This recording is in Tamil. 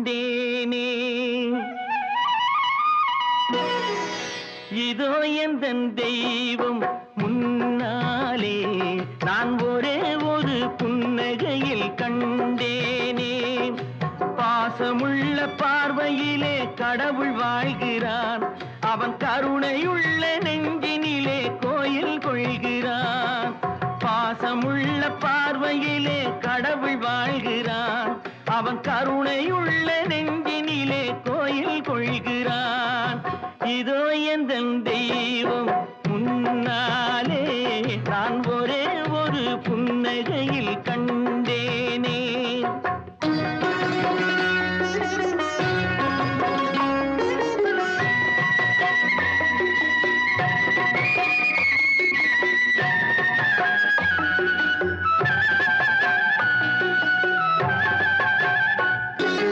கண்டேனே. இதோ எந்தன் தெய்வம் முன்னாலே நான் ஒரே ஒரு புன்னகையில் கண்டேனே. பாசமுள்ள பார்வையிலே கடவுள் வாழ்கிறான், அவன் கருணையுள்ள நெஞ்சினிலே கோயில் கொள்கிறான். பாசமுள்ள பார்வையிலே கடவுள் வாழ்கிறான், அவன் கருணையுள்ள